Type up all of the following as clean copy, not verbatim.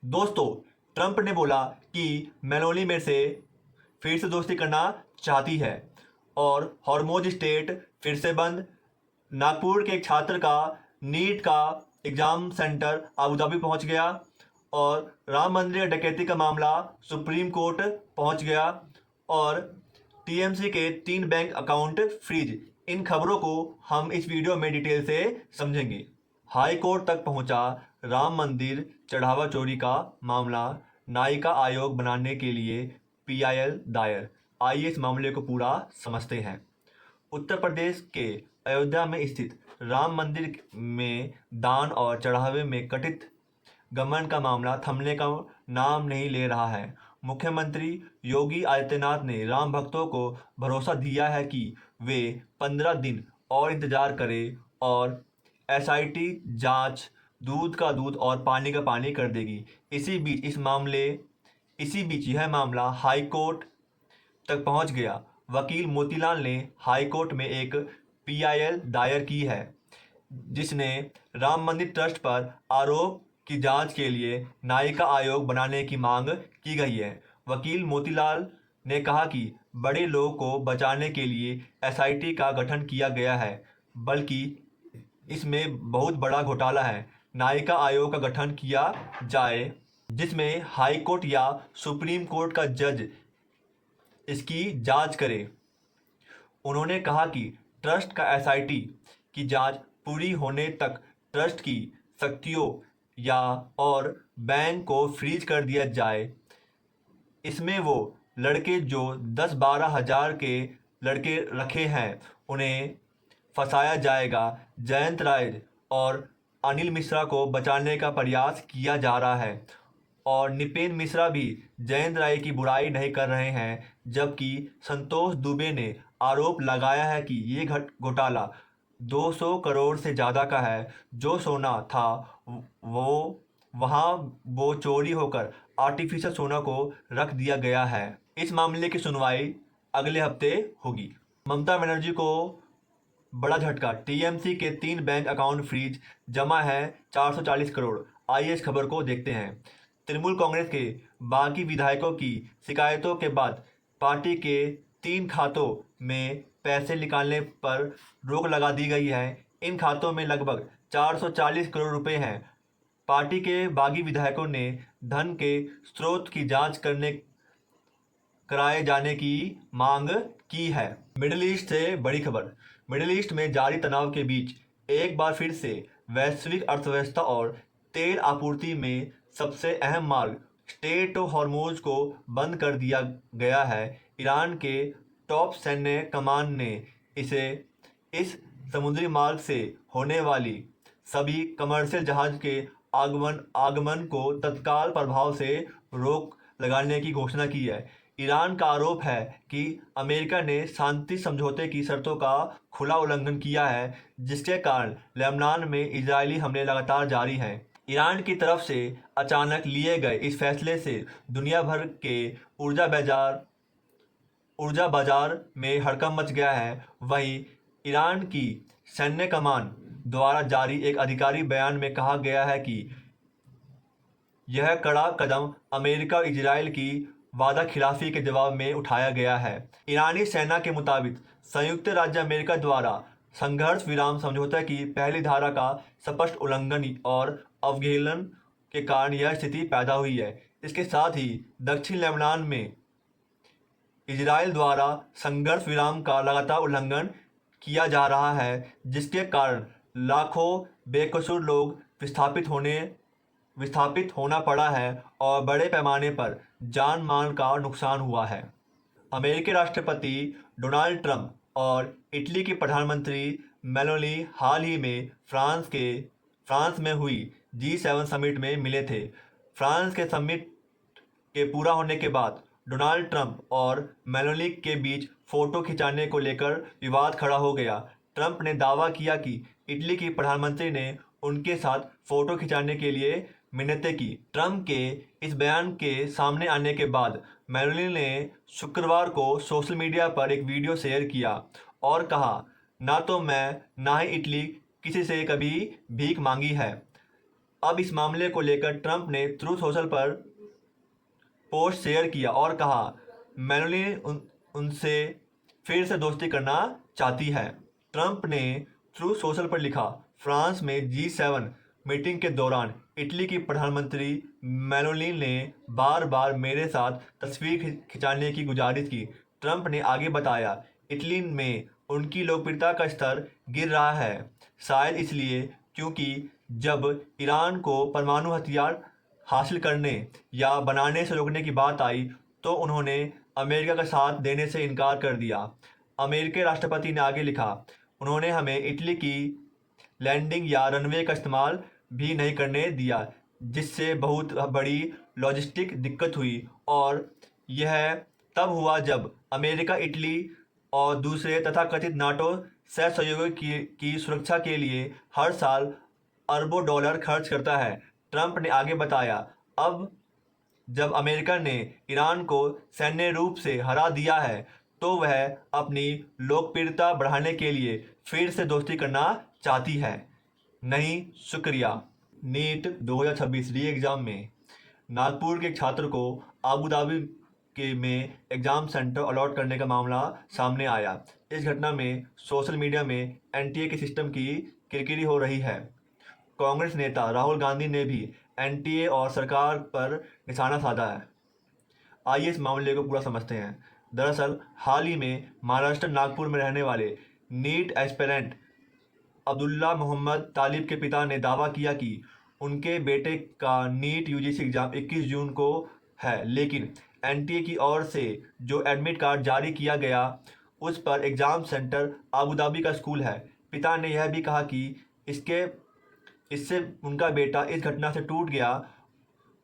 दोस्तों, ट्रंप ने बोला कि मेलोनी मेरे से फिर से दोस्ती करना चाहती है और हॉर्मोज स्टेट फिर से बंद। नागपुर के एक छात्र का नीट का एग्जाम सेंटर अबू धाबी पहुंच गया और राम मंदिर डकैती का मामला सुप्रीम कोर्ट पहुंच गया और टीएमसी के 3 बैंक अकाउंट फ्रीज। इन खबरों को हम इस वीडियो में डिटेल से समझेंगे। हाई कोर्ट तक पहुंचा राम मंदिर चढ़ावा चोरी का मामला, न्यायिक आयोग बनाने के लिए पीआईएल दायर। आइए इस मामले को पूरा समझते हैं। उत्तर प्रदेश के अयोध्या में स्थित राम मंदिर में दान और चढ़ावे में कथित गबन का मामला थमने का नाम नहीं ले रहा है। मुख्यमंत्री योगी आदित्यनाथ ने राम भक्तों को भरोसा दिया है कि वे 15 दिन और इंतजार करें और एसआईटी जांच दूध का दूध और पानी का पानी कर देगी। इसी बीच यह मामला हाई कोर्ट तक पहुंच गया। वकील मोतीलाल ने हाई कोर्ट में एक पीआईएल दायर की है जिसने राम मंदिर ट्रस्ट पर आरोप की जांच के लिए न्यायिक आयोग बनाने की मांग की गई है। वकील मोतीलाल ने कहा कि बड़े लोगों को बचाने के लिए एसआईटी का गठन किया गया है, बल्कि इसमें बहुत बड़ा घोटाला है। न्यायिक आयोग का गठन किया जाए जिसमें हाई कोर्ट या सुप्रीम कोर्ट का जज इसकी जांच करे। उन्होंने कहा कि ट्रस्ट का एसआईटी की जांच पूरी होने तक ट्रस्ट की शक्तियों या और बैंक को फ्रीज कर दिया जाए। इसमें वो लड़के जो 10-12 हजार के लड़के रखे हैं उन्हें फंसाया जाएगा। जयंत राय और अनिल मिश्रा को बचाने का प्रयास किया जा रहा है और निपेन मिश्रा भी जयंत राय की बुराई नहीं कर रहे हैं, जबकि संतोष दुबे ने आरोप लगाया है कि ये घोटाला 200 करोड़ से ज़्यादा का है। जो सोना था वो चोरी होकर आर्टिफिशियल सोना को रख दिया गया है। इस मामले की सुनवाई अगले हफ्ते होगी। ममता बनर्जी को बड़ा झटका, टीएमसी के 3 बैंक अकाउंट फ्रीज, जमा है 440 करोड़। आइए इस खबर को देखते हैं। तृणमूल कांग्रेस के बागी विधायकों की शिकायतों के बाद पार्टी के 3 खातों में पैसे निकालने पर रोक लगा दी गई है। इन खातों में लगभग 440 करोड़ रुपए हैं। पार्टी के बागी विधायकों ने धन के स्रोत की जांच कराए जाने की मांग की है। मिडिल ईस्ट से बड़ी खबर। मिडिल ईस्ट में जारी तनाव के बीच एक बार फिर से वैश्विक अर्थव्यवस्था और तेल आपूर्ति में सबसे अहम मार्ग स्ट्रेट ऑफ हॉर्मुज को बंद कर दिया गया है। ईरान के टॉप सैन्य कमान ने इस समुद्री मार्ग से होने वाली सभी कमर्शियल जहाज के आगमन को तत्काल प्रभाव से रोक लगाने की घोषणा की है। ईरान का आरोप है कि अमेरिका ने शांति समझौते की शर्तों का खुला उल्लंघन किया है, जिसके कारण लेबनान में इजरायली हमले लगातार जारी हैं। ईरान की तरफ से अचानक लिए गए इस फैसले से दुनिया भर के ऊर्जा बाजार में हड़कंप मच गया है। वहीं ईरान की सैन्य कमान द्वारा जारी एक आधिकारिक बयान में कहा गया है कि यह कड़ा कदम अमेरिका और इजरायल की वादा खिलाफी के जवाब में उठाया गया है। ईरानी सेना के मुताबिक संयुक्त राज्य अमेरिका द्वारा संघर्ष विराम समझौते की पहली धारा का स्पष्ट उल्लंघन और अवहेलना के कारण यह स्थिति पैदा हुई है। इसके साथ ही दक्षिण लेबनान में इजरायल द्वारा संघर्ष विराम का लगातार उल्लंघन किया जा रहा है, जिसके कारण लाखों बेकसूर लोग विस्थापित होना पड़ा है और बड़े पैमाने पर जान माल का नुकसान हुआ है। अमेरिकी राष्ट्रपति डोनाल्ड ट्रंप और इटली की प्रधानमंत्री मेलोनी हाल ही में फ्रांस में हुई G7 समिट में मिले थे। फ्रांस के समिट के पूरा होने के बाद डोनाल्ड ट्रंप और मेलोनी के बीच फोटो खिंचाने को लेकर विवाद खड़ा हो गया। ट्रंप ने दावा किया कि इटली की प्रधानमंत्री ने उनके साथ फोटो खिंचाने के लिए मिन्नतें की। ट्रंप के इस बयान के सामने आने के बाद मेलोनी ने शुक्रवार को सोशल मीडिया पर एक वीडियो शेयर किया और कहा, ना तो मैं ना ही इटली किसी से कभी भीख मांगी है। अब इस मामले को लेकर ट्रंप ने ट्रूथ सोशल पर पोस्ट शेयर किया और कहा मेलोनिन उनसे फिर से दोस्ती करना चाहती है। ट्रंप ने ट्रूथ सोशल पर लिखा, फ्रांस में G7 मीटिंग के दौरान इटली की प्रधानमंत्री मेलोनिन ने बार बार मेरे साथ तस्वीर खिंचाने की गुजारिश की। ट्रंप ने आगे बताया, इटली में उनकी लोकप्रियता का स्तर गिर रहा है, शायद इसलिए क्योंकि जब ईरान को परमाणु हथियार हासिल करने या बनाने से रोकने की बात आई तो उन्होंने अमेरिका का साथ देने से इनकार कर दिया। अमेरिकी राष्ट्रपति ने आगे लिखा, उन्होंने हमें इटली की लैंडिंग या रनवे का इस्तेमाल भी नहीं करने दिया, जिससे बहुत बड़ी लॉजिस्टिक दिक्कत हुई और यह तब हुआ जब अमेरिका इटली और दूसरे तथाकथित नाटो सहसहयोगियों की सुरक्षा के लिए हर साल अरबों डॉलर खर्च करता है। ट्रंप ने आगे बताया, अब जब अमेरिका ने ईरान को सैन्य रूप से हरा दिया है तो वह अपनी लोकप्रियता बढ़ाने के लिए फिर से दोस्ती करना चाहती है। नहीं शुक्रिया। नीट 2026 री एग्ज़ाम में नागपुर के एक छात्र को आबू धाबी में एग्ज़ाम सेंटर अलॉट करने का मामला सामने आया। इस घटना में सोशल मीडिया में एनटीए के सिस्टम की किरकिरी हो रही है। कांग्रेस नेता राहुल गांधी ने भी एनटीए और सरकार पर निशाना साधा है। आइए इस मामले को पूरा समझते हैं। दरअसल हाल ही में महाराष्ट्र नागपुर में रहने वाले नीट एस्पिरेंट अब्दुल्ला मोहम्मद तालिब के पिता ने दावा किया कि उनके बेटे का नीट यूजीसी एग्जाम 21 जून को है, लेकिन एनटीए की ओर से जो एडमिट कार्ड जारी किया गया उस पर एग्जाम सेंटर आबू धाबी का स्कूल है। पिता ने यह भी कहा कि इससे उनका बेटा इस घटना से टूट गया।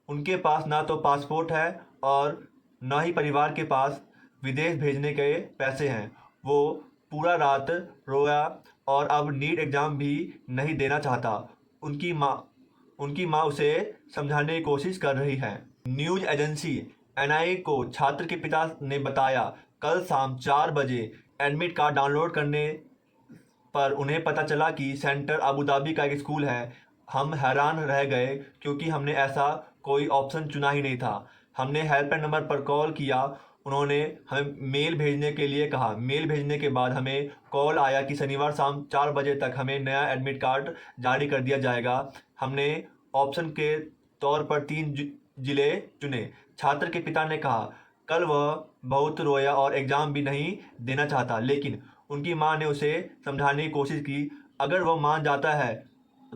उनके पास ना तो पासपोर्ट है और न ही परिवार के पास विदेश भेजने के पैसे हैं। वो पूरा रात रोया और अब नीट एग्ज़ाम भी नहीं देना चाहता। उनकी माँ उसे समझाने की कोशिश कर रही है। न्यूज़ एजेंसी एनआई को छात्र के पिता ने बताया, कल शाम 4 बजे एडमिट कार्ड डाउनलोड करने पर उन्हें पता चला कि सेंटर अबू धाबी का एक स्कूल है। हम हैरान रह गए क्योंकि हमने ऐसा कोई ऑप्शन चुना ही नहीं था। हमने हेल्पलाइन नंबर पर कॉल किया, उन्होंने हमें मेल भेजने के लिए कहा। मेल भेजने के बाद हमें कॉल आया कि शनिवार शाम 4 बजे तक हमें नया एडमिट कार्ड जारी कर दिया जाएगा। हमने ऑप्शन के तौर पर 3 जिले चुने। छात्र के पिता ने कहा, कल वह बहुत रोया और एग्ज़ाम भी नहीं देना चाहता, लेकिन उनकी मां ने उसे समझाने की कोशिश की। अगर वह मान जाता है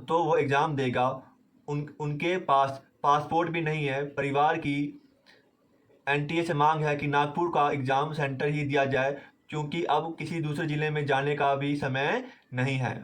तो वो एग्ज़ाम देगा। उनके पास पासपोर्ट भी नहीं है। परिवार की एनटीए से मांग है कि नागपुर का एग्ज़ाम सेंटर ही दिया जाए क्योंकि अब किसी दूसरे ज़िले में जाने का भी समय नहीं है।